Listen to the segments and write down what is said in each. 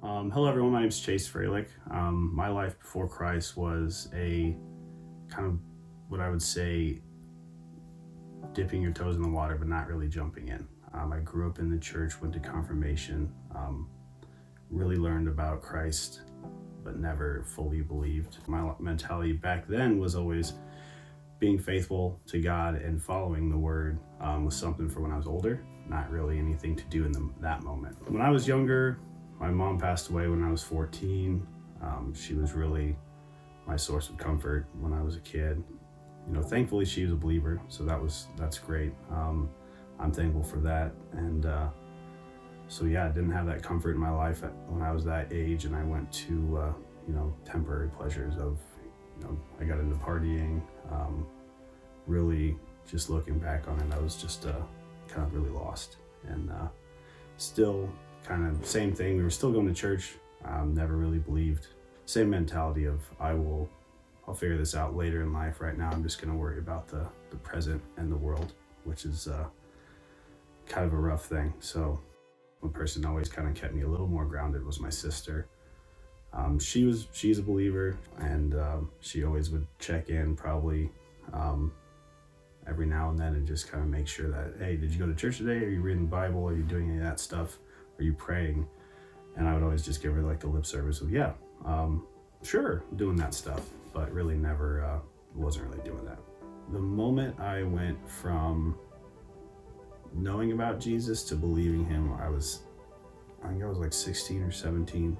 Hello, everyone. My name is Chase Froehlich. My life before Christ was a kind of what I would say dipping your toes in the water, but not really jumping in. I grew up in the church, went to confirmation, really learned about Christ, but never fully believed. My mentality back then was always being faithful to God and following the word was something for when I was older, not really anything to do in that moment. When I was younger, my mom passed away when I was 14. She was really my source of comfort when I was a kid. Thankfully she was a believer, so that's great. I'm thankful for that. And I didn't have that comfort in my life when I was that age, and I went to temporary pleasures of, I got into partying. Really, just looking back on it, I was just kind of really lost, and still kind of same thing. We were still going to church. Never really believed. Same mentality of I'll figure this out later in life. Right now, I'm just going to worry about the present and the world, which is kind of a rough thing. So one person always kind of kept me a little more grounded was my sister. She's a believer, and she always would check in probably every now and then and just kind of make sure that, hey, did you go to church today? Are you reading the Bible? Are you doing any of that stuff? Are you praying? And I would always just give her like the lip service of, yeah, sure, doing that stuff, but really never wasn't really doing that. The moment I went from knowing about Jesus to believing him, I think I was like 16 or 17.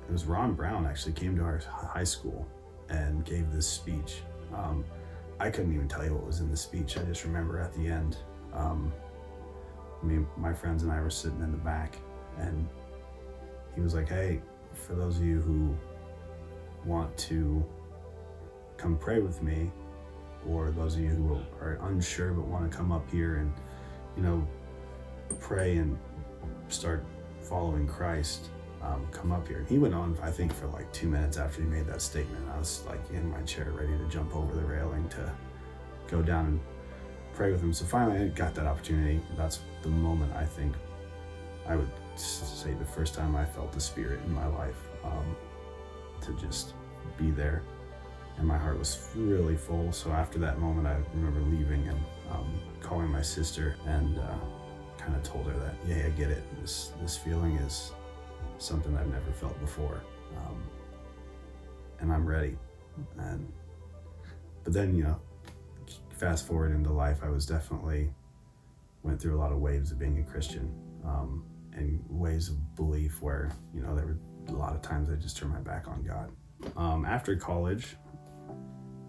It was Ron Brown actually came to our high school and gave this speech. I couldn't even tell you what was in the speech. I just remember at the end, my friends and I were sitting in the back, and he was like, hey, for those of you who want to come pray with me, or those of you who are unsure but want to come up here and, pray and start following Christ, come up here. And he went on, I think, for like 2 minutes after he made that statement. I was like in my chair ready to jump over the railing to go down and pray with him. So finally I got that opportunity. That's the moment I think I would say the first time I felt the Spirit in my life, to just be there. And my heart was really full. So after that moment, I remember leaving and calling my sister and kind of told her that, yeah, I get it. This feeling is something I've never felt before, and I'm ready. But then, fast forward into life, I was definitely went through a lot of waves of being a Christian, and waves of belief where, there were a lot of times I just turned my back on God. After college,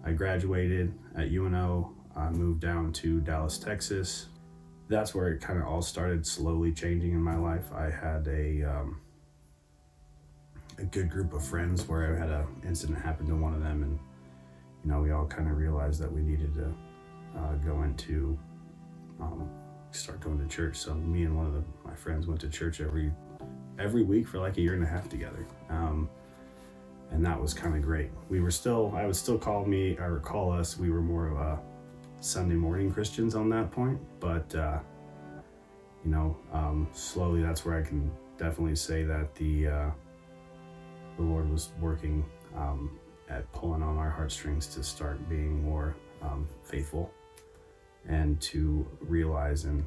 I graduated at UNO. I moved down to Dallas, Texas. That's where it kind of all started slowly changing in my life. I had a good group of friends where I had an incident happen to one of them, and we all kind of realized that we needed to start going to church. So me and one of my friends went to church every week for like a year and a half together, and that was kind of great. I would still call us. We were more of a Sunday morning Christians on that point, but slowly that's where I can definitely say that the Lord was working at pulling on our heartstrings to start being more faithful and to realize and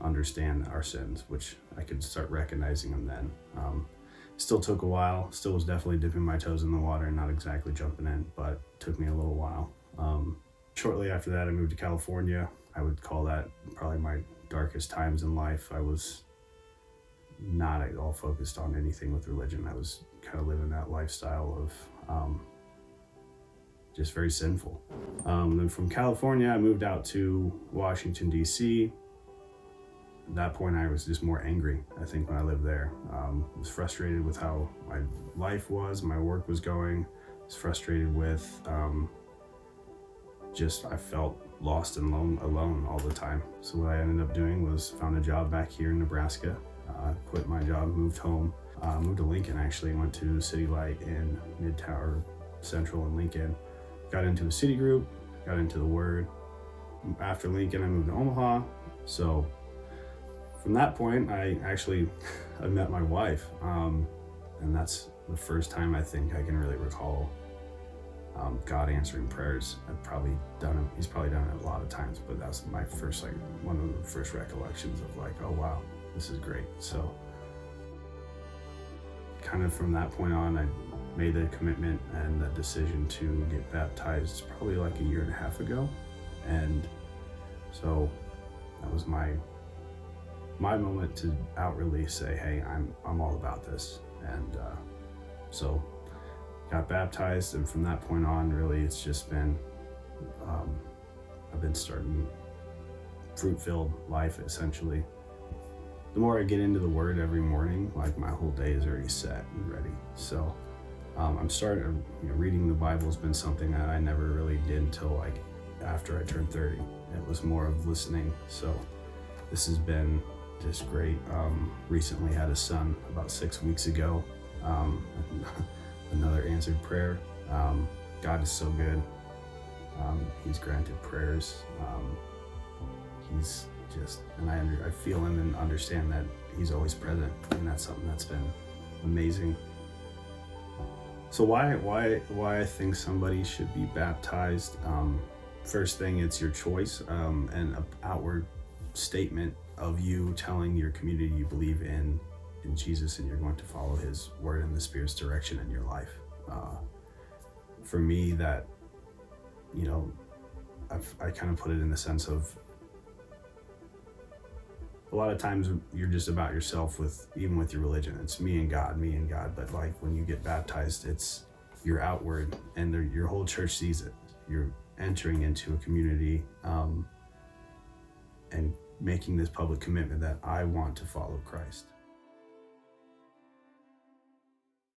understand our sins, which I could start recognizing them then. Still took a while, still was definitely dipping my toes in the water, not exactly jumping in, but took me a little while. Shortly after that, I moved to California. I would call that probably my darkest times in life. I was not at all focused on anything with religion. I was kind of living that lifestyle of just very sinful. Then from California, I moved out to Washington, D.C. At that point, I was just more angry, I think, when I lived there. I was frustrated with how my life was, my work was going. I was frustrated with I felt lost and alone all the time. So what I ended up doing was found a job back here in Nebraska, quit my job, moved home, moved to Lincoln actually, went to City Light in Midtown or Central in Lincoln, got into a city group, got into the Word. After Lincoln, I moved to Omaha. So from that point, I met my wife, and that's the first time I think I can really recall God answering prayers. I've probably done it. He's probably done it a lot of times, but that's my first, like, one of the first recollections of like, oh wow, this is great. So kind of from that point on, I made the commitment and the decision to get baptized probably like a year and a half ago. And so that was my moment to outwardly say, hey, I'm all about this. And so got baptized, and from that point on, really, it's just been, I've been starting fruit-filled life, essentially. The more I get into the Word every morning, like, my whole day is already set and ready. So I'm starting, reading the Bible has been something that I never really did until like after I turned 30. It was more of listening. So this has been just great. Recently had a son about 6 weeks ago. Another answered prayer. God is so good. He's granted prayers. He's just, and I feel him and understand that he's always present, and that's something that's been amazing. So why I think somebody should be baptized? First thing, it's your choice, and an outward statement of you telling your community you believe in Jesus and you're going to follow his word and the Spirit's direction in your life. For me, that, I kind of put it in the sense of, a lot of times you're just about yourself even with your religion. It's me and God. But like, when you get baptized, you're outward, and your whole church sees it. You're entering into a community, and making this public commitment that I want to follow Christ.